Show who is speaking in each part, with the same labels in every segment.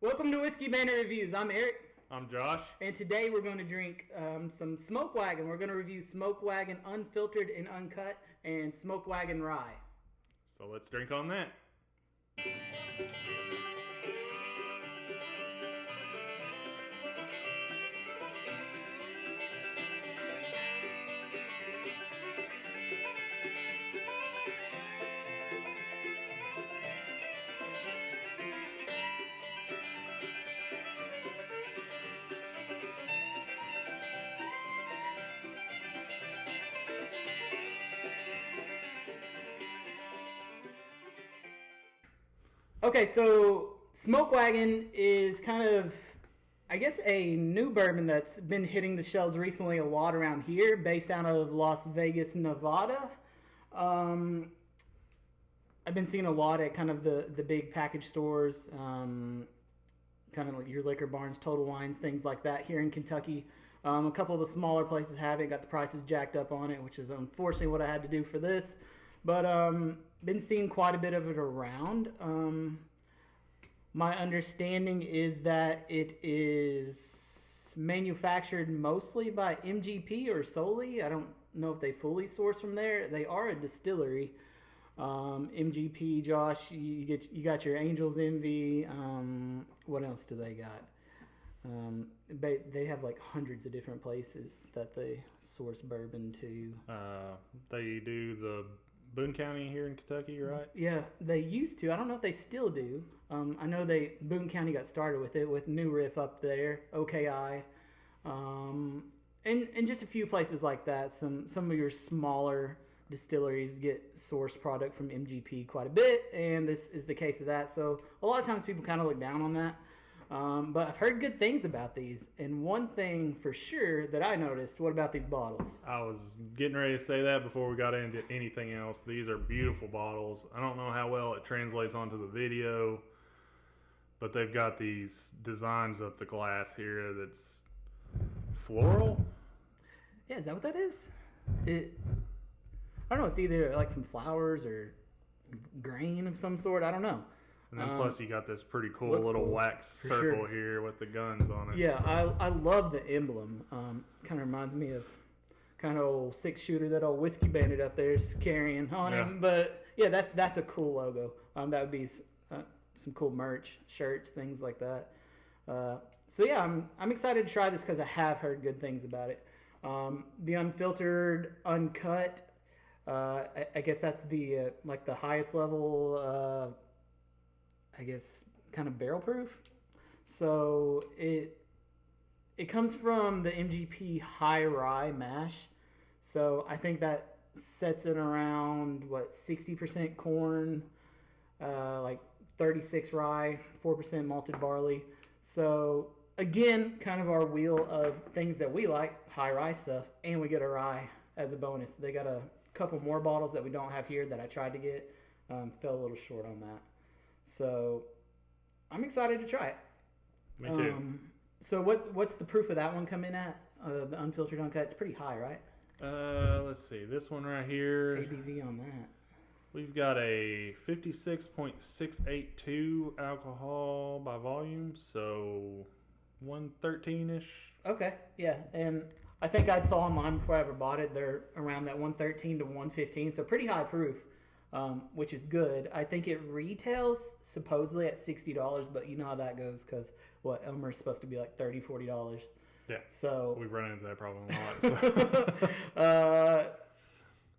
Speaker 1: Welcome to Whiskey Banner Reviews. I'm Eric.
Speaker 2: I'm Josh.
Speaker 1: And today we're going to drink some Smoke Wagon. We're going to review Smoke Wagon Unfiltered and Uncut and Smoke Wagon Rye.
Speaker 2: So let's drink on that.
Speaker 1: Okay, so Smoke Wagon is kind of, I guess, a new bourbon that's been hitting the shelves recently a lot around here, based out of Las Vegas, Nevada. I've been seeing a lot at kind of the big package stores, kind of like your Liquor Barns, Total Wines, things like that here in Kentucky. A couple of the smaller places have it, got the prices jacked up on it, which is unfortunately what I had to do for this. But been seeing quite a bit of it around. My understanding is that it is manufactured mostly by MGP or solely. I don't know if they fully source from there. They are a distillery. MGP, Josh, you got your Angel's Envy. What else do they got? They have like hundreds of different places that they source bourbon to.
Speaker 2: They do the Boone County here in Kentucky, right?
Speaker 1: Yeah, they used to. I don't know if they still do. I know Boone County got started with it with New Riff up there, OKI, and just a few places like that. Some of your smaller distilleries get sourced product from MGP quite a bit, and this is the case of that. So a lot of times people kind of look down on that. But I've heard good things about these, and one thing for sure that I noticed, what about these bottles?
Speaker 2: I was getting ready to say that before we got into anything else. These are beautiful bottles. I don't know how well it translates onto the video, but they've got these designs up the glass here that's floral.
Speaker 1: Yeah, is that what that is? I don't know, it's either like some flowers or grain of some sort, I don't know.
Speaker 2: And then plus you got this pretty cool little wax circle here with the guns on it.
Speaker 1: Yeah, I love the emblem. Kind of reminds me of kind of old 6-shooter that old Whiskey Bandit up there is carrying on him. But yeah, that's a cool logo. That would be some cool merch, shirts, things like that. So yeah, I'm excited to try this because I have heard good things about it. The Unfiltered, Uncut, I guess that's the like the highest level. I guess kind of barrel proof. So it comes from the MGP High Rye mash. So I think that sets it around 60% corn, like 36 rye, 4% malted barley. So again, kind of our wheel of things that we like, high rye stuff, and we get a rye as a bonus. They got a couple more bottles that we don't have here that I tried to get. Fell a little short on that. So I'm excited to try it.
Speaker 2: Me too.
Speaker 1: So what's the proof of that one come in at? The Unfiltered Uncut, it's pretty high, right?
Speaker 2: Let's see. This one right here.
Speaker 1: ABV on that.
Speaker 2: We've got a 56.682 alcohol by volume, so 113-ish.
Speaker 1: Okay, yeah. And I think I saw online before I ever bought it, they're around that 113 to 115, so pretty high proof. Which is good. I think it retails supposedly at $60, but you know how that goes because Elmer's supposed to be like $30, $40.
Speaker 2: Yeah.
Speaker 1: So
Speaker 2: we've run into that problem a lot.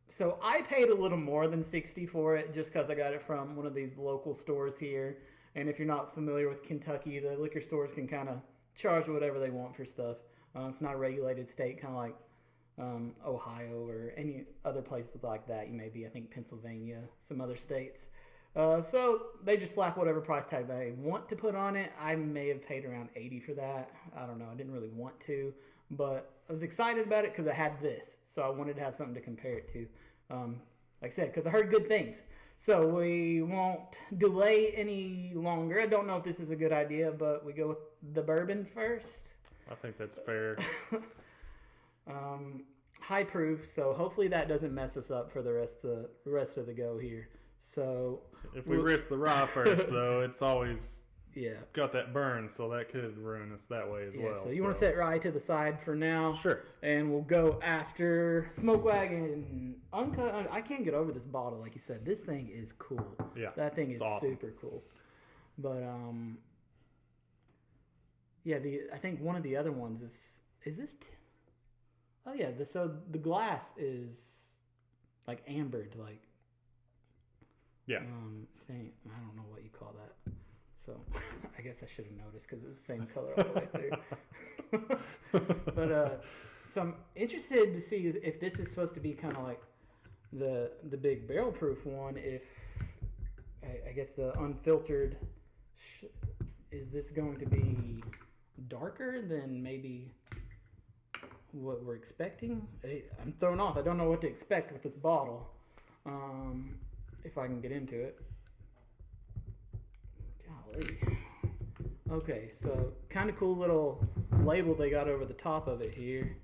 Speaker 1: So I paid a little more than $60 for it just because I got it from one of these local stores here. And if you're not familiar with Kentucky, the liquor stores can kind of charge whatever they want for stuff. It's not a regulated state, kind of like Ohio or any other places like that. You may be, I think, Pennsylvania, some other states. So they just slap whatever price tag they want to put on it. I may have paid around $80 for that. I don't know. I didn't really want to, but I was excited about it because I had this. So I wanted to have something to compare it to. Like I said, because I heard good things. So we won't delay any longer. I don't know if this is a good idea, but we go with the bourbon first.
Speaker 2: I think that's fair.
Speaker 1: High proof, so hopefully that doesn't mess us up for the rest of the go here. So
Speaker 2: if we risk the rye first, though, it's always
Speaker 1: Yeah.
Speaker 2: got that burn, so that could ruin us that way as well.
Speaker 1: So you want to set Rye to the side for now.
Speaker 2: Sure.
Speaker 1: And we'll go after Smoke Wagon Uncut. I can't get over this bottle, like you said. This thing is cool.
Speaker 2: Yeah.
Speaker 1: That thing is
Speaker 2: awesome.
Speaker 1: super cool. But yeah, I think one of the other ones is this. Oh yeah, so the glass is like ambered, like.
Speaker 2: Yeah.
Speaker 1: Same. I don't know what you call that. So I guess I should have noticed because it was the same color all the way through. But so I'm interested to see if this is supposed to be kind of like the big barrel proof one. If I guess the unfiltered is this going to be darker than maybe what we're expecting? I'm thrown off. I don't know what to expect with this bottle. If I can get into it. Golly. Okay, so kind of cool little label they got over the top of it here.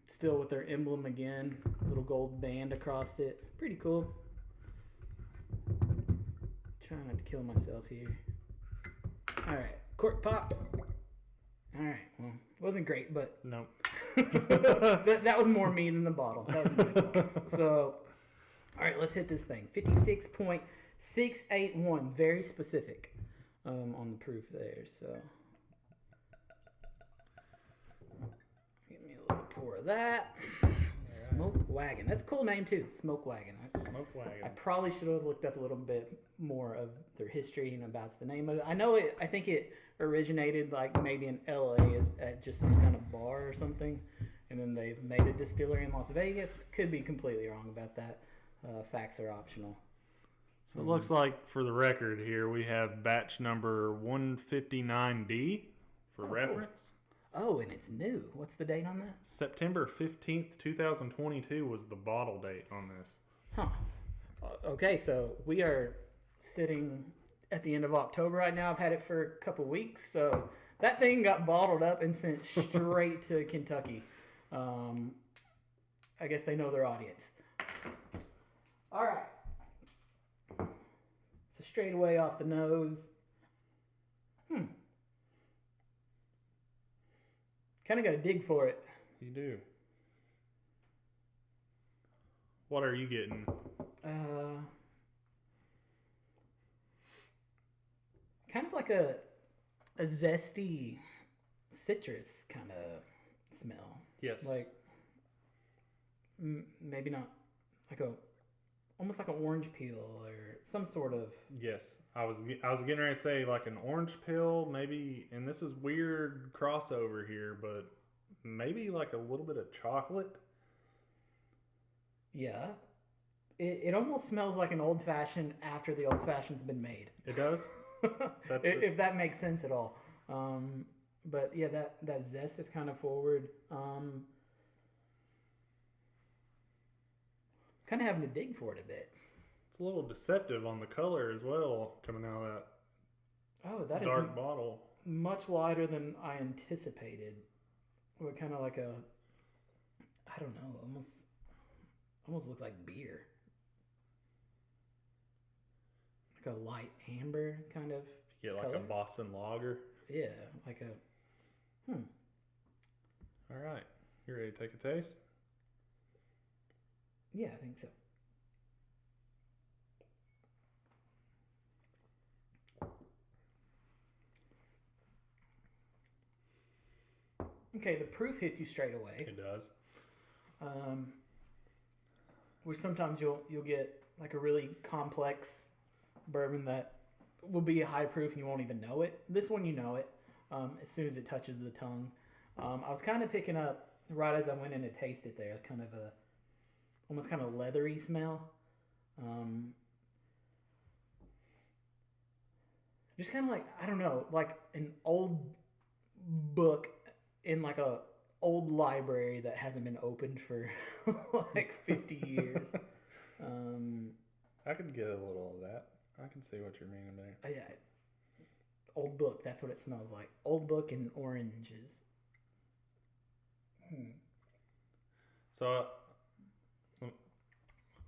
Speaker 1: Still with their emblem again, little gold band across it. Pretty cool. Trying not to kill myself here. All right, cork pop. All right, well, it wasn't great, but
Speaker 2: Nope.
Speaker 1: that was more me than the bottle. That was my fault. So. All right, let's hit this thing. 56.681, very specific on the proof there. So, give me a little pour of that. Smoke Wagon. That's a cool name too. Smoke Wagon.
Speaker 2: Smoke Wagon.
Speaker 1: I probably should have looked up a little bit more of their history and about the name of it. I know it. I think it originated like maybe in LA at just some kind of bar or something, and then they've made a distillery in Las Vegas. Could be completely wrong about that. Facts are optional.
Speaker 2: So it looks like, for the record here, we have batch number 159D for reference.
Speaker 1: Cool. Oh, and it's new. What's the date on that?
Speaker 2: September 15th, 2022 was the bottle date on this.
Speaker 1: Huh. Okay, so we are sitting at the end of October right now. I've had it for a couple weeks, so that thing got bottled up and sent straight to Kentucky. I guess they know their audience. All right. So straight away off the nose. Kind of got to dig for it.
Speaker 2: You do. What are you getting?
Speaker 1: Kind of like a zesty citrus kind of smell.
Speaker 2: Yes.
Speaker 1: Like maybe not like almost like an orange peel or some sort of.
Speaker 2: Yes, I was getting ready to say like an orange peel, maybe, and this is weird crossover here, but maybe like a little bit of chocolate.
Speaker 1: Yeah, it almost smells like an old fashioned after the old fashioned's been made.
Speaker 2: It does.
Speaker 1: If that makes sense at all. But yeah, that zest is kind of forward. Kind of having to dig for it a bit.
Speaker 2: It's a little deceptive on the color as well, coming out of that dark bottle.
Speaker 1: Much lighter than I anticipated. What kind of like a, I don't know, almost looks like beer. Like a light amber kind of.
Speaker 2: You get like
Speaker 1: color.
Speaker 2: a Boston lager.
Speaker 1: Yeah, like a.
Speaker 2: All right, you ready to take a taste?
Speaker 1: Yeah, I think so. Okay, the proof hits you straight away.
Speaker 2: It does.
Speaker 1: Where sometimes you'll get like a really complex bourbon that will be a high proof and you won't even know it. This one you know it as soon as it touches the tongue. I was kind of picking up right as I went in to taste it there, kind of a almost kind of leathery smell. Just kind of like, I don't know, like an old book in like a old library that hasn't been opened for like 50 years.
Speaker 2: I could get a little of that. I can see what you're meaning there.
Speaker 1: Yeah, old book. That's what it smells like. Old book and oranges.
Speaker 2: So,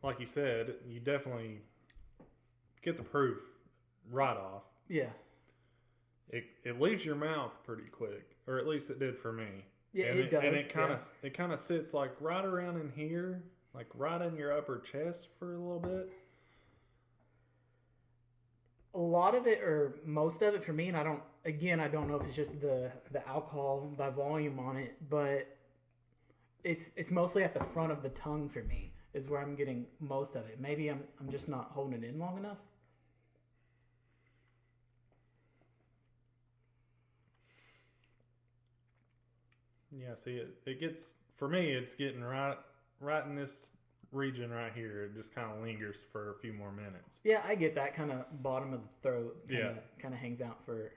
Speaker 2: like you said, you definitely get the proof right off.
Speaker 1: Yeah.
Speaker 2: It leaves your mouth pretty quick, or at least it did for me.
Speaker 1: Yeah,
Speaker 2: and
Speaker 1: it does.
Speaker 2: And it kind of sits like right around in here, like right in your upper chest for a little bit.
Speaker 1: A lot of it, or most of it for me, and I don't know if it's just the alcohol by volume on it, but it's mostly at the front of the tongue for me is where I'm getting most of it. Maybe I'm just not holding it in long enough.
Speaker 2: Yeah, see, it gets, for me, it's getting right in this region right here. It just kind of lingers for a few more minutes.
Speaker 1: Yeah, I get that kind of bottom of the throat. Kind of hangs out for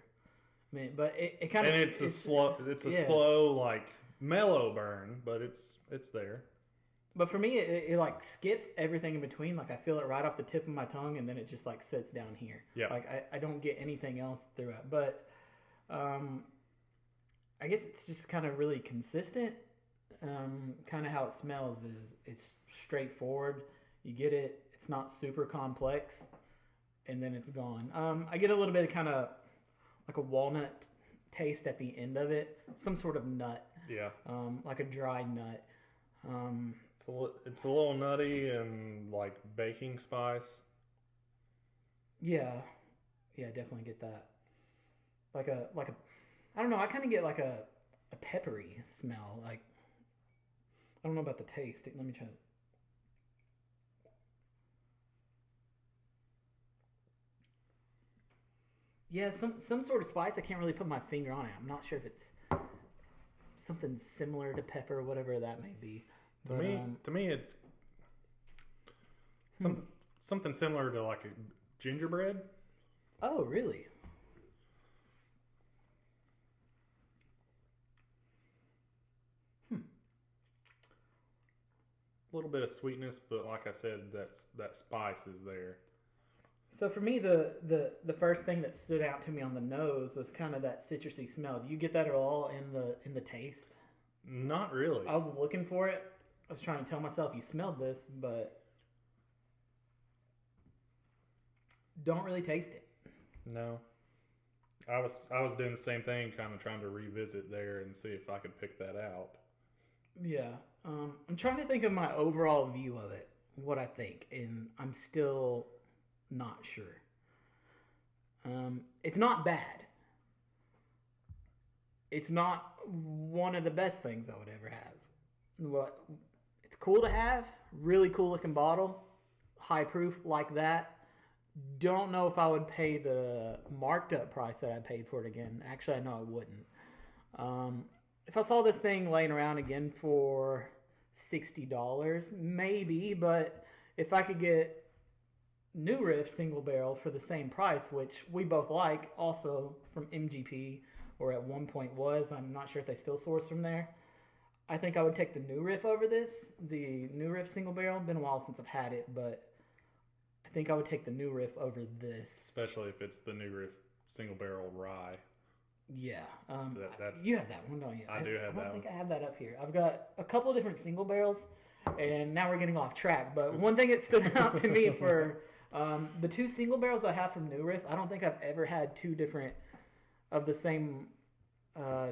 Speaker 1: a minute, but it kind of.
Speaker 2: And it's a slow, like mellow burn, but it's there.
Speaker 1: But for me, it like skips everything in between. Like I feel it right off the tip of my tongue, and then it just like sits down here.
Speaker 2: Yeah.
Speaker 1: Like I don't get anything else through it. But I guess it's just kind of really consistent. Kind of how it smells is it's straightforward. You get it. It's not super complex, and then it's gone. I get a little bit of kind of like a walnut taste at the end of it. Some sort of nut.
Speaker 2: Yeah.
Speaker 1: Like a dry nut.
Speaker 2: It's a little nutty and like baking spice.
Speaker 1: Yeah, definitely get that. Like a, I don't know. I kind of get like a peppery smell. Like I don't know about the taste. Let me try. Yeah, some sort of spice. I can't really put my finger on it. I'm not sure if it's something similar to pepper, whatever that may be.
Speaker 2: To me, it's something similar to like a gingerbread.
Speaker 1: Oh, really?
Speaker 2: A little bit of sweetness, but like I said, that spice is there.
Speaker 1: So for me, the first thing that stood out to me on the nose was kind of that citrusy smell. Do you get that at all in the taste?
Speaker 2: Not really.
Speaker 1: I was looking for it. I was trying to tell myself you smelled this, but don't really taste it.
Speaker 2: No. I was doing the same thing, kind of trying to revisit there and see if I could pick that out.
Speaker 1: Yeah. I'm trying to think of my overall view of it, what I think, and I'm still not sure. It's not bad. It's not one of the best things I would ever have. It's cool to have. Really cool looking bottle. High proof like that. Don't know if I would pay the marked up price that I paid for it again. Actually, I know I wouldn't. If I saw this thing laying around again for $60, maybe. But if I could get New Riff single barrel for the same price, which we both like, also from MGP, or at one point was, I'm not sure if they still source from there. I think I would take the New Riff over this, the New Riff single barrel. Been a while since I've had it, but I think I would take the New Riff over this.
Speaker 2: Especially if it's the New Riff single barrel rye.
Speaker 1: Yeah.
Speaker 2: That's,
Speaker 1: you have that one, don't you?
Speaker 2: I do have that one.
Speaker 1: I don't think I have that up here. I've got a couple of different single barrels, and now we're getting off track. But one thing that stood out to me for the two single barrels I have from New Riff, I don't think I've ever had two different of the same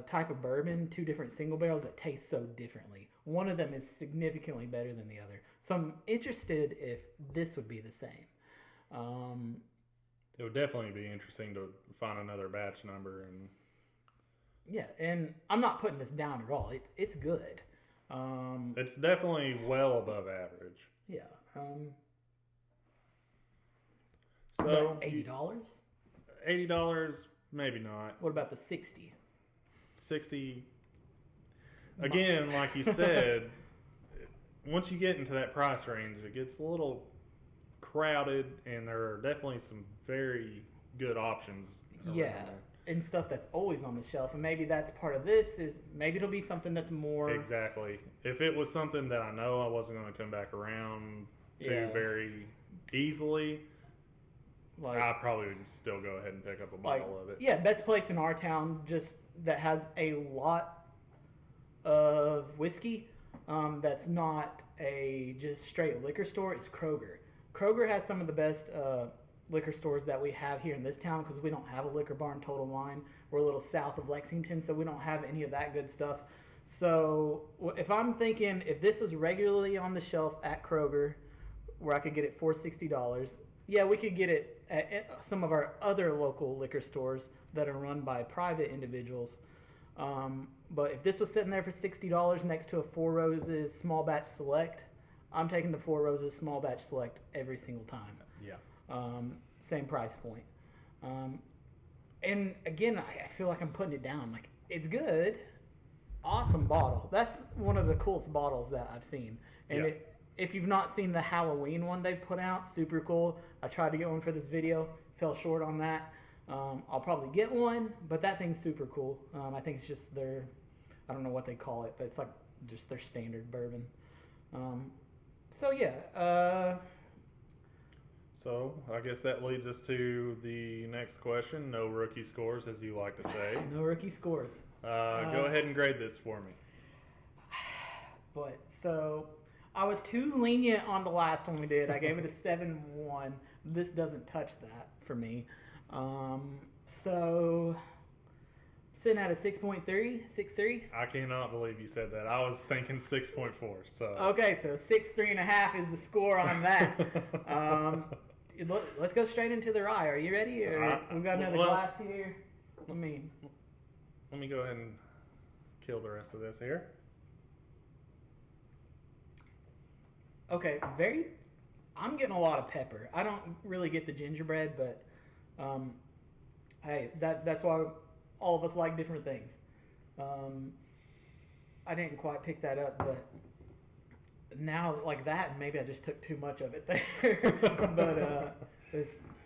Speaker 1: type of bourbon, two different single barrels that taste so differently. One of them is significantly better than the other. So I'm interested if this would be the same.
Speaker 2: It would definitely be interesting to find another batch number. And
Speaker 1: yeah, and I'm not putting this down at all. It's good.
Speaker 2: It's definitely well above average.
Speaker 1: Yeah.
Speaker 2: So
Speaker 1: $80?
Speaker 2: $80, maybe not.
Speaker 1: What about the 60?
Speaker 2: 60. Again, like you said, once you get into that price range, it gets a little crowded, and there are definitely some very good options.
Speaker 1: Yeah, and stuff that's always on the shelf, and maybe that's part of this. Is maybe it'll be something that's more
Speaker 2: exactly. If it was something that I know I wasn't going to come back around to very easily, like, I probably would still go ahead and pick up a bottle of it.
Speaker 1: Yeah, best place in our town just that has a lot of whiskey that's not a just straight liquor store is Kroger. Kroger has some of the best liquor stores that we have here in this town, because we don't have a Liquor Barn Total Wine. We're a little south of Lexington, so we don't have any of that good stuff. So if I'm thinking, if this was regularly on the shelf at Kroger, where I could get it for $60, yeah, we could get it at some of our other local liquor stores that are run by private individuals. But if this was sitting there for $60 next to a Four Roses Small Batch Select, I'm taking the Four Roses Small Batch Select every single time.
Speaker 2: Yeah.
Speaker 1: Same price point. And again, I feel like I'm putting it down. Like, it's good. Awesome bottle. That's one of the coolest bottles that I've seen. And if you've not seen the Halloween one they put out, super cool. I tried to get one for this video, fell short on that. I'll probably get one, but that thing's super cool. I think it's just I don't know what they call it, but it's like just their standard bourbon. So yeah.
Speaker 2: So I guess that leads us to the next question. No rookie scores, as you like to say.
Speaker 1: No rookie scores.
Speaker 2: Go ahead and grade this for me.
Speaker 1: But so I was too lenient on the last one we did. I gave it a 7-1. This doesn't touch that for me. So sitting at a 6.3, 6.3.
Speaker 2: I cannot believe you said that. I was thinking 6.4. So
Speaker 1: okay, so 6.3.5 is the score on that. Let's go straight into the rye. Are you ready? Or we've got another glass here. Let me
Speaker 2: go ahead and kill the rest of this here.
Speaker 1: Okay, I'm getting a lot of pepper. I don't really get the gingerbread, but hey, that's why all of us like different things. I didn't quite pick that up, but now like that, maybe I just took too much of it there. But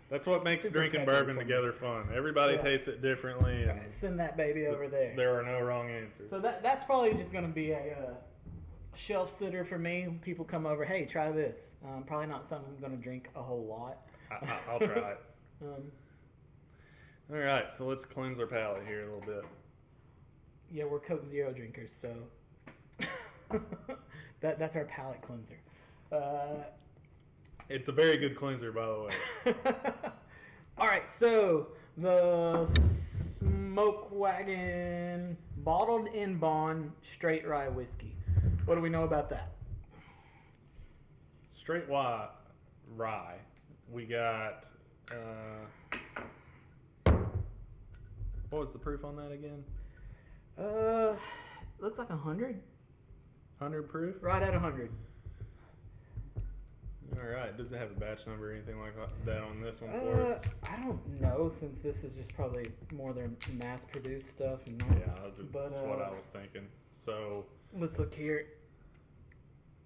Speaker 2: that's what makes drinking bourbon together fun. Everybody tastes it differently. And
Speaker 1: right, send that baby over there.
Speaker 2: There are no wrong answers.
Speaker 1: So that's probably just going to be a shelf sitter for me. People come over, hey, try this. Probably not something I'm going to drink a whole lot.
Speaker 2: I'll try it. All right, so let's cleanse our palate here a little bit.
Speaker 1: Yeah, we're Coke Zero drinkers, so that's our palate cleanser.
Speaker 2: It's a very good cleanser, by the way.
Speaker 1: All right, so the Smoke Wagon bottled in bond straight rye whiskey. What do we know about that?
Speaker 2: Straight rye. We got. What was the proof on that again?
Speaker 1: Looks like 100.
Speaker 2: 100 proof?
Speaker 1: Right at 100.
Speaker 2: All right. Does it have a batch number or anything like that on this one for us?
Speaker 1: I don't know, since this is just probably more their mass-produced stuff. And
Speaker 2: That's what I was thinking. So
Speaker 1: let's look here.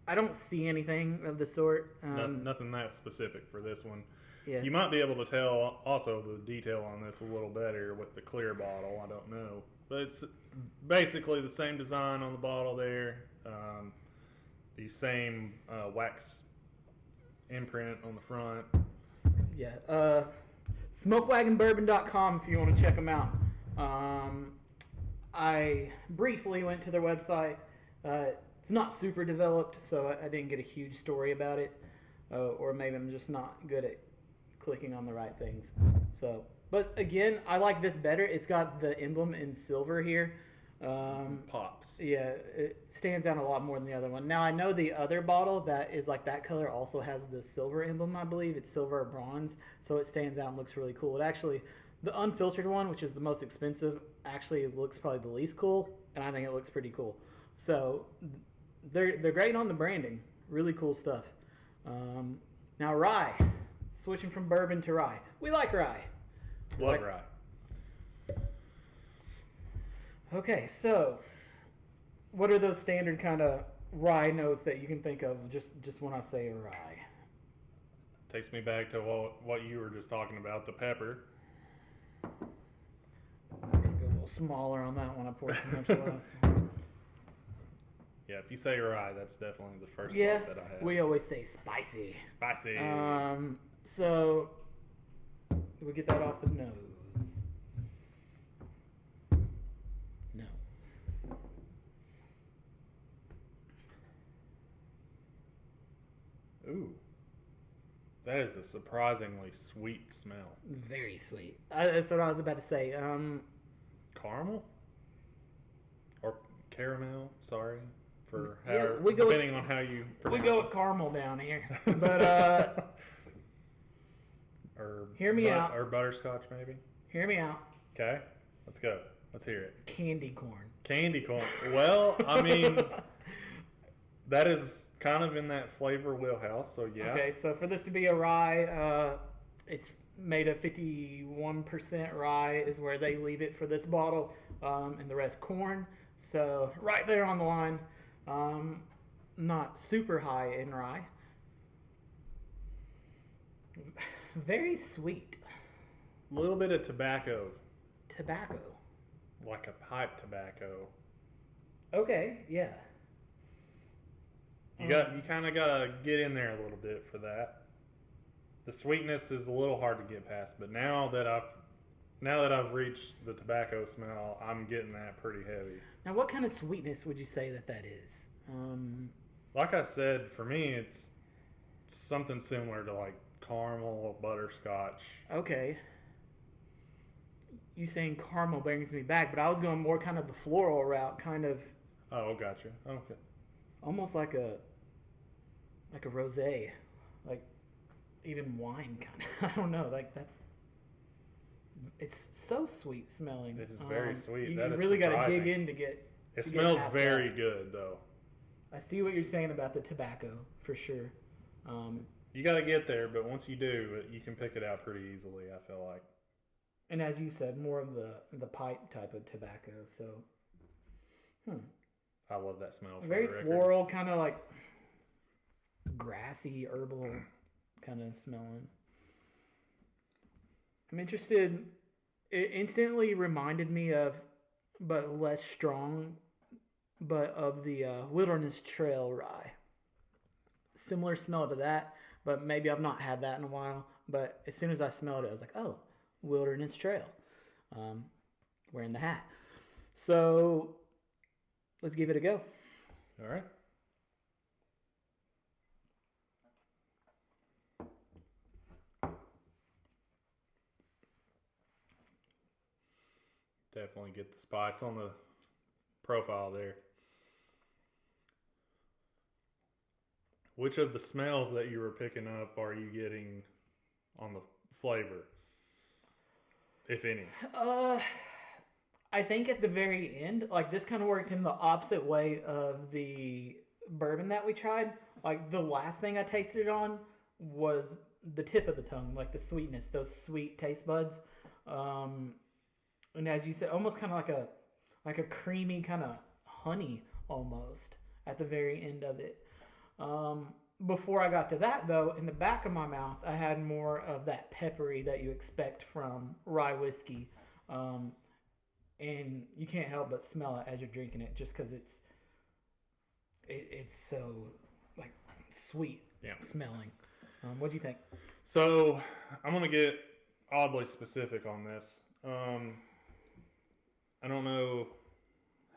Speaker 1: I don't see anything of the sort.
Speaker 2: Nothing that specific for this one.
Speaker 1: Yeah.
Speaker 2: You might be able to tell also the detail on this a little better with the clear bottle. I don't know. But it's basically the same design on the bottle there. The same wax imprint on the front.
Speaker 1: Yeah. SmokeWagonBourbon.com if you want to check them out. I briefly went to their website. It's not super developed, so I didn't get a huge story about it. Or maybe I'm just not good at clicking on the right things. So, but again, I like this better. It's got the emblem in silver here.
Speaker 2: Pops.
Speaker 1: Yeah, it stands out a lot more than the other one. Now, I know the other bottle that is like that color also has the silver emblem, I believe. It's silver or bronze, so it stands out and looks really cool. It actually, the unfiltered one, which is the most expensive, actually looks probably the least cool, and I think it looks pretty cool. So, they're great on the branding. Really cool stuff. Now, rye. Switching from bourbon to rye. We like rye.
Speaker 2: Love rye.
Speaker 1: Okay, so what are those standard kind of rye notes that you can think of just when I say rye?
Speaker 2: Takes me back to what you were just talking about, the pepper.
Speaker 1: Go a little smaller on that one. I poured too much last.
Speaker 2: Yeah, if you say rye, that's definitely the first thought that I have.
Speaker 1: We always say spicy.
Speaker 2: Spicy.
Speaker 1: So we get that off the nose. No.
Speaker 2: Ooh. That is a surprisingly sweet smell.
Speaker 1: Very sweet. That's what I was about to say.
Speaker 2: Caramel? Or caramel, sorry. For how,
Speaker 1: Yeah,
Speaker 2: depending on how you pronounce
Speaker 1: we go
Speaker 2: it.
Speaker 1: with caramel down here. But
Speaker 2: Or
Speaker 1: hear me out.
Speaker 2: Or butterscotch, maybe.
Speaker 1: Hear me out.
Speaker 2: Okay, let's go. Let's hear it.
Speaker 1: Candy corn.
Speaker 2: Candy corn. Well, I mean, that is kind of in that flavor wheelhouse. So yeah.
Speaker 1: Okay, so for this to be a rye, it's made of 51% rye is where they leave it for this bottle, and the rest corn. So right there on the line. Not super high in rye. Very sweet.
Speaker 2: A little bit of tobacco.
Speaker 1: Tobacco.
Speaker 2: Like a pipe tobacco.
Speaker 1: Okay, yeah.
Speaker 2: You kind of gotta get in there a little bit for that. The sweetness is a little hard to get past, but now that I've reached the tobacco smell, I'm getting that pretty heavy.
Speaker 1: Now, what kind of sweetness would you say that is?
Speaker 2: Like I said, for me, it's something similar to like caramel, butterscotch.
Speaker 1: Okay. You saying caramel brings me back, but I was going more kind of the floral route, kind of.
Speaker 2: Oh, gotcha. Okay.
Speaker 1: Almost like a rosé, like even wine kind of. I don't know. Like it's so sweet smelling.
Speaker 2: It is very sweet.
Speaker 1: You
Speaker 2: that is
Speaker 1: really got to
Speaker 2: surprising.
Speaker 1: dig in to get.
Speaker 2: It smells very good, though.
Speaker 1: I see what you're saying about the tobacco for sure.
Speaker 2: You got to get there, but once you do, you can pick it out pretty easily. I feel like.
Speaker 1: And as you said, more of the pipe type of tobacco. So,
Speaker 2: I love that smell. For
Speaker 1: very
Speaker 2: the record.
Speaker 1: floral, kind of like grassy, herbal kind of smelling. I'm interested. It instantly reminded me of, but less strong, but of the Wilderness Trail rye. Similar smell to that, but maybe I've not had that in a while. But as soon as I smelled it, I was like, oh, Wilderness Trail. Wearing the hat. So let's give it a go.
Speaker 2: All right. Definitely get the spice on the profile there. Which of the smells that you were picking up are you getting on the flavor, if any?
Speaker 1: I think at the very end, like this kind of worked in the opposite way of the bourbon that we tried. Like the last thing I tasted on was the tip of the tongue, like the sweetness, those sweet taste buds. And as you said, almost kind of like a creamy kind of honey almost at the very end of it. Before I got to that though, in the back of my mouth, I had more of that peppery that you expect from rye whiskey. And you can't help but smell it as you're drinking it, just because it's so like sweet smelling. What do you think?
Speaker 2: So I'm gonna get oddly specific on this. I don't know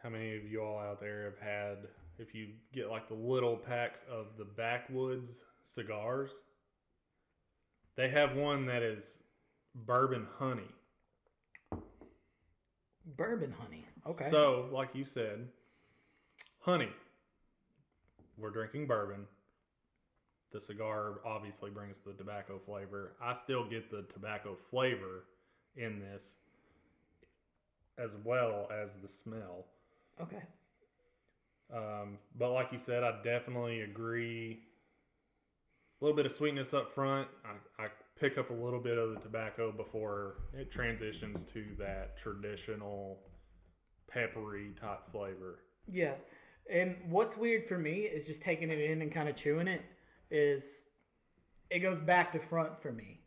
Speaker 2: how many of you all out there have had, if you get like the little packs of the Backwoods cigars, they have one that is bourbon honey.
Speaker 1: Bourbon honey. Okay.
Speaker 2: So, like you said, honey. We're drinking bourbon. The cigar obviously brings the tobacco flavor. I still get the tobacco flavor in this, as well as the smell.
Speaker 1: Okay.
Speaker 2: But like you said, I definitely agree. A little bit of sweetness up front. I pick up a little bit of the tobacco before it transitions to that traditional peppery type flavor.
Speaker 1: Yeah. And what's weird for me is just taking it in and kind of chewing it is it goes back to front for me.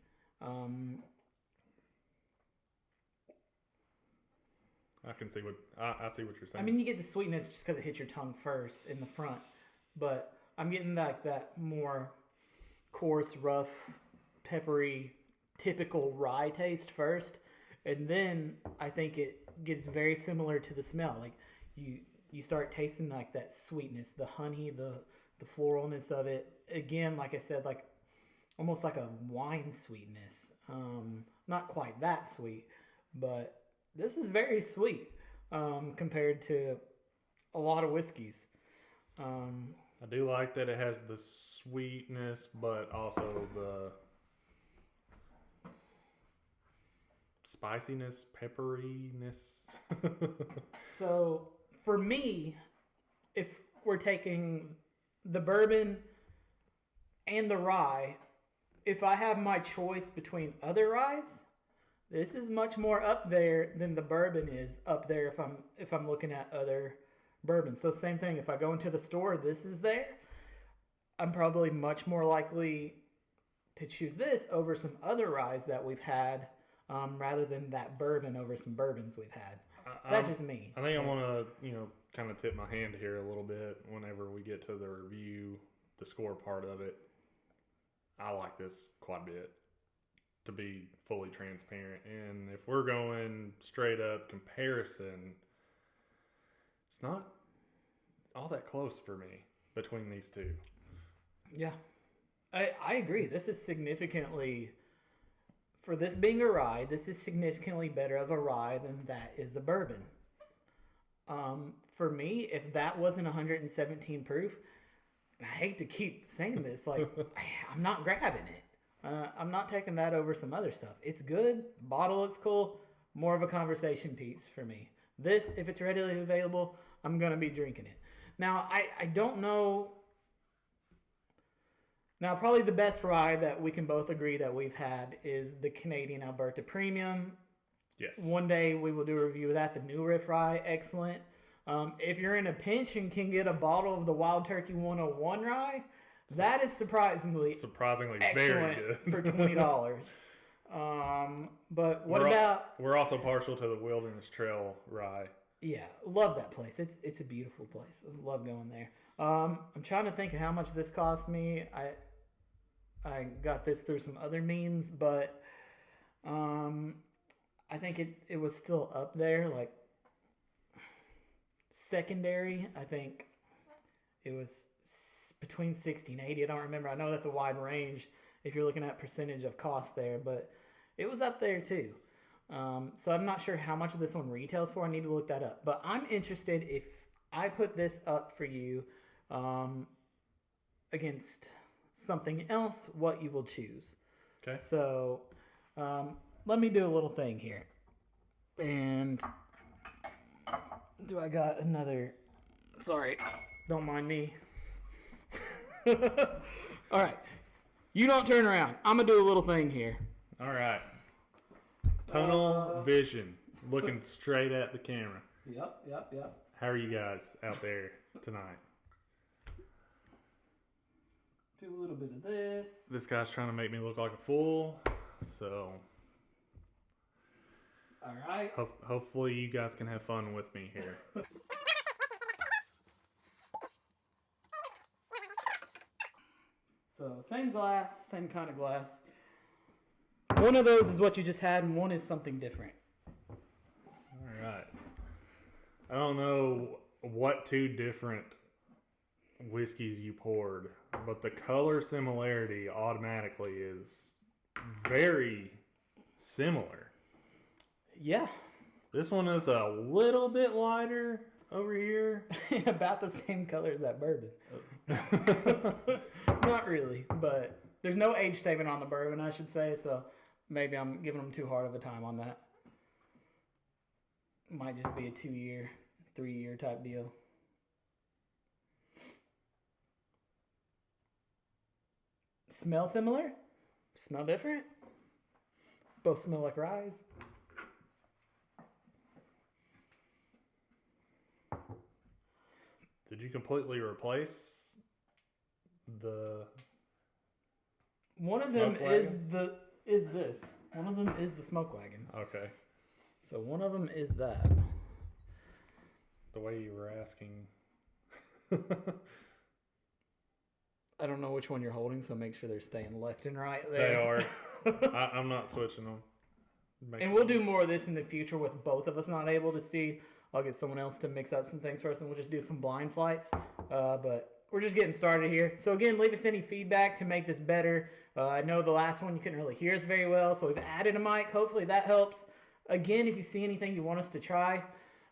Speaker 2: I can see I see what you're saying.
Speaker 1: I mean, you get the sweetness just because it hits your tongue first in the front, but I'm getting like that more coarse, rough, peppery, typical rye taste first, and then I think it gets very similar to the smell. Like you start tasting like that sweetness, the honey, the floralness of it. Again, like I said, like almost like a wine sweetness. Not quite that sweet, but this is very sweet compared to a lot of whiskeys.
Speaker 2: I do like that it has the sweetness, but also the spiciness, pepperiness.
Speaker 1: So for me, if we're taking the bourbon and the rye, if I have my choice between other ryes, this is much more up there than the bourbon is up there if I'm looking at other bourbons. So same thing, if I go into the store, this is there. I'm probably much more likely to choose this over some other ryes that we've had, rather than that bourbon over some bourbons we've had. That's just me.
Speaker 2: I think I want to, kind of tip my hand here a little bit whenever we get to the review, the score part of it. I like this quite a bit, to be fully transparent. And if we're going straight up comparison, it's not all that close for me between these two.
Speaker 1: Yeah, I agree. This is significantly, for this being a rye, this is significantly better of a rye than that is a bourbon. For me, if that wasn't 117 proof, and I hate to keep saying this, like, I'm not grabbing it. I'm not taking that over some other stuff. It's good. Bottle looks cool. More of a conversation piece for me. This, if it's readily available, I'm going to be drinking it. Now, I don't know. Now, probably the best rye that we can both agree that we've had is the Canadian Alberta Premium.
Speaker 2: Yes.
Speaker 1: One day we will do a review of that. The New Riff Rye, excellent. If you're in a pinch and can get a bottle of the Wild Turkey 101 Rye, that is surprisingly
Speaker 2: very good
Speaker 1: for $20. But what
Speaker 2: we're also partial to the Wilderness Trail Rye.
Speaker 1: Yeah, love that place. It's a beautiful place. I love going there. I'm trying to think of how much this cost me. I got this through some other means, but I think it was still up there, like secondary. I think it was between 60 and 80. I don't remember. I know that's a wide range if you're looking at percentage of cost there, but it was up there too. So I'm not sure how much this one retails for. I need to look that up. But I'm interested if I put this up for you against something else, what you will choose.
Speaker 2: Okay.
Speaker 1: So let me do a little thing here. And do I got another... Sorry, don't mind me. All right. You don't turn around. I'm going to do a little thing here.
Speaker 2: All right. Tunnel vision. Looking straight at the camera.
Speaker 1: Yep.
Speaker 2: How are you guys out there tonight?
Speaker 1: Do a little bit of this.
Speaker 2: This guy's trying to make me look like a fool. So...
Speaker 1: All right.
Speaker 2: Hopefully you guys can have fun with me here.
Speaker 1: So same glass, same kind of glass. One of those is what you just had, and one is something different.
Speaker 2: All right. I don't know what two different whiskeys you poured, but the color similarity automatically is very similar.
Speaker 1: Yeah.
Speaker 2: This one is a little bit lighter over here.
Speaker 1: About the same color as that bourbon. Not really, but there's no age statement on the bourbon, I should say, so maybe I'm giving them too hard of a time on that. Might just be a 2-year, 3-year type deal. Smell similar? Smell different? Both smell like rye.
Speaker 2: Did you completely replace the...
Speaker 1: One of them is this. One of them is the Smoke Wagon.
Speaker 2: Okay.
Speaker 1: So one of them is that.
Speaker 2: The way you were asking.
Speaker 1: I don't know which one you're holding, so make sure they're staying left and right there.
Speaker 2: They are. I'm not switching them.
Speaker 1: And we'll do more of this in the future with both of us not able to see. I'll get someone else to mix up some things for us, and we'll just do some blind flights. But we're just getting started here. So again, leave us any feedback to make this better. I know the last one you couldn't really hear us very well, so we've added a mic. Hopefully that helps. Again, if you see anything you want us to try,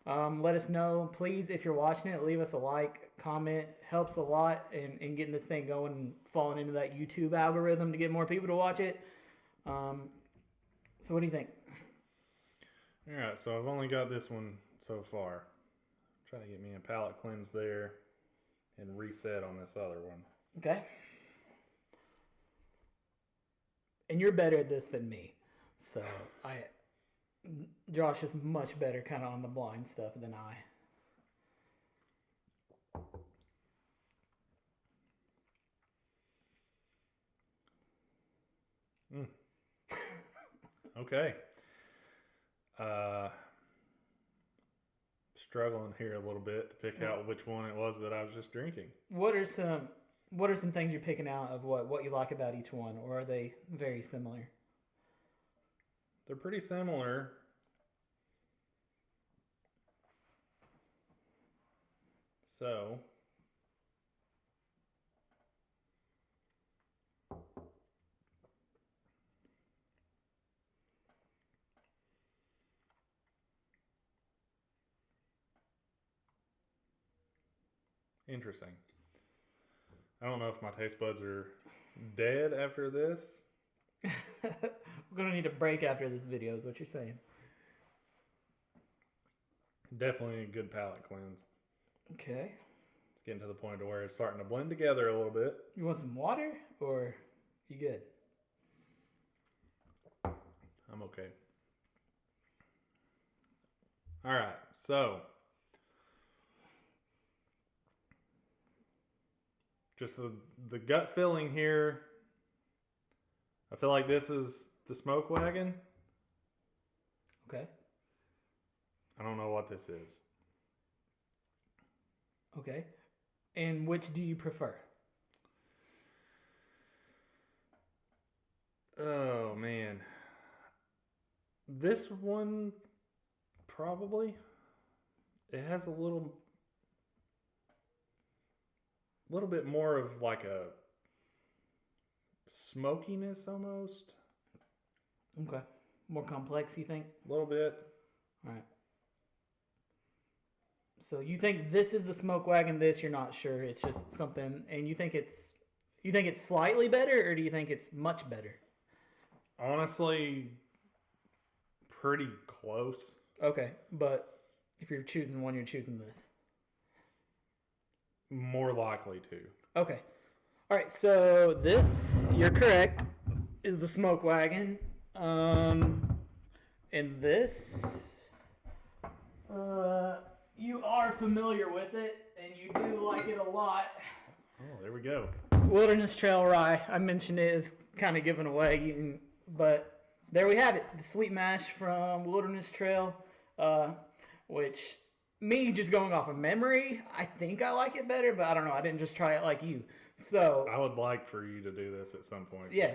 Speaker 1: let us know. Please, if you're watching it, leave us a like, comment. Helps a lot in getting this thing going and falling into that YouTube algorithm to get more people to watch it. So what do you think?
Speaker 2: All right, so I've only got this one so far. Try to get me a palate cleanse there and reset on this other one.
Speaker 1: Okay. And you're better at this than me. So Josh is much better kind of on the blind stuff than I.
Speaker 2: Okay. Struggling here a little bit to pick out which one it was that I was just drinking.
Speaker 1: What are some things you're picking out of what you like about each one, or are they very similar?
Speaker 2: They're pretty similar. So interesting. I don't know if my taste buds are dead after this.
Speaker 1: We're going to need a break after this video is what you're saying.
Speaker 2: Definitely a good palate cleanse.
Speaker 1: Okay.
Speaker 2: It's getting to the point to where it's starting to blend together a little bit.
Speaker 1: You want some water or you good?
Speaker 2: I'm okay. All right, so just the gut feeling here. I feel like this is the Smoke Wagon.
Speaker 1: Okay.
Speaker 2: I don't know what this is.
Speaker 1: Okay. And which do you prefer?
Speaker 2: Oh, man. This one, probably. It has a little bit more of like a smokiness almost.
Speaker 1: Okay. More complex, you think?
Speaker 2: A little bit.
Speaker 1: All right. So you think this is the Smoke Wagon, this you're not sure. It's just something, and you think it's slightly better, or do you think it's much better?
Speaker 2: Honestly, pretty close.
Speaker 1: Okay, but if you're choosing one, you're choosing this.
Speaker 2: More likely to.
Speaker 1: Okay. All right, so this, you're correct, is the Smoke Wagon. And this, you are familiar with it, and you do like it a lot.
Speaker 2: Oh, there we go.
Speaker 1: Wilderness Trail Rye. I mentioned it is kind of given away, but there we have it. The sweet mash from Wilderness Trail, which, me just going off of memory, I think I like it better, but I don't know. I didn't just try it like you. So
Speaker 2: I would like for you to do this at some point.
Speaker 1: yeah,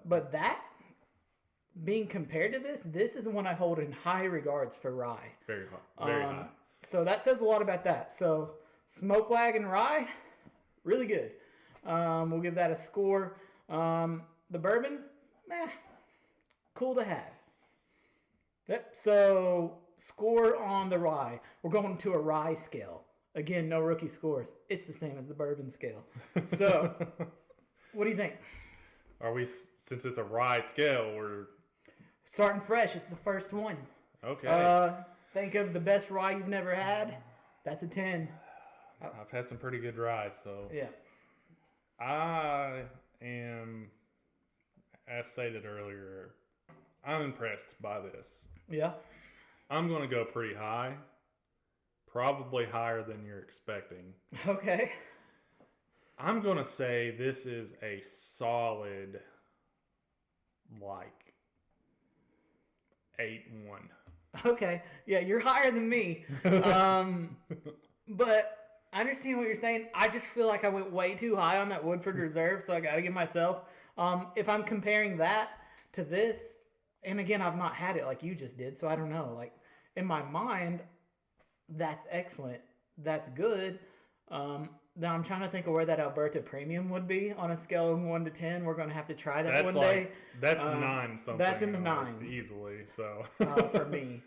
Speaker 1: but that, being compared to this is the one I hold in high regards for rye.
Speaker 2: Very high. Very high.
Speaker 1: So that says a lot about that. So Smoke Wagon Rye, really good. We'll give that a score. The bourbon, cool to have. Yep. So score on the rye. We're going to a rye scale. Again, no rookie scores. It's the same as the bourbon scale. So, what do you think?
Speaker 2: Are we, since it's a rye scale, we're
Speaker 1: starting fresh? It's the first one.
Speaker 2: Okay.
Speaker 1: Think of the best rye you've never had. That's a 10.
Speaker 2: I've had some pretty good rye, so
Speaker 1: yeah.
Speaker 2: I am, as stated earlier, I'm impressed by this.
Speaker 1: Yeah.
Speaker 2: I'm going to go pretty high. Probably higher than you're expecting.
Speaker 1: Okay.
Speaker 2: I'm going to say this is a solid, like, 8-1.
Speaker 1: Okay. Yeah, you're higher than me. But I understand what you're saying. I just feel like I went way too high on that Woodford Reserve, so I got to give myself. If I'm comparing that to this, and again, I've not had it like you just did, so I don't know. Like, in my mind, that's excellent. That's good. Now I'm trying to think of where that Alberta Premium would be on a scale of 1 to 10. We're going to have to try that
Speaker 2: That's
Speaker 1: one
Speaker 2: like,
Speaker 1: day.
Speaker 2: that's 9 something.
Speaker 1: That's in the
Speaker 2: like,
Speaker 1: 9s.
Speaker 2: easily, so.
Speaker 1: For me.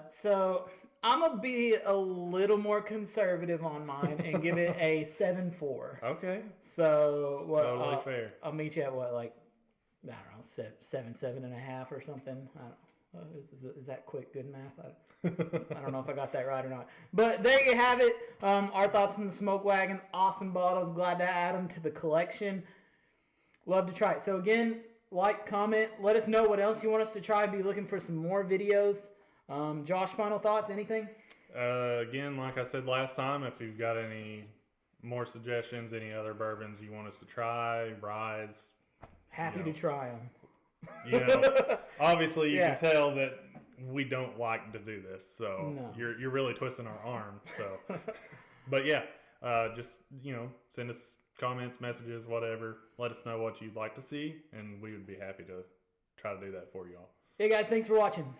Speaker 1: So I'm going to be a little more conservative on mine and give it a 7.4.
Speaker 2: Okay.
Speaker 1: So what,
Speaker 2: totally fair.
Speaker 1: I'll meet you at what, like, I don't know, 7.5 or something. I don't know. Is that quick, good math? I don't know if I got that right or not. But there you have it. Our thoughts on the Smoke Wagon. Awesome bottles. Glad to add them to the collection. Love to try it. So again, like, comment. Let us know what else you want us to try. Be looking for some more videos. Josh, final thoughts? Anything?
Speaker 2: Again, like I said last time, if you've got any more suggestions, any other bourbons you want us to try, ryes.
Speaker 1: Happy to try them.
Speaker 2: You know, obviously you can tell that we don't like to do this, so you're really twisting our arm. So, but yeah, just send us comments, messages, whatever. Let us know what you'd like to see, and we would be happy to try to do that for y'all.
Speaker 1: Hey guys, thanks for watching.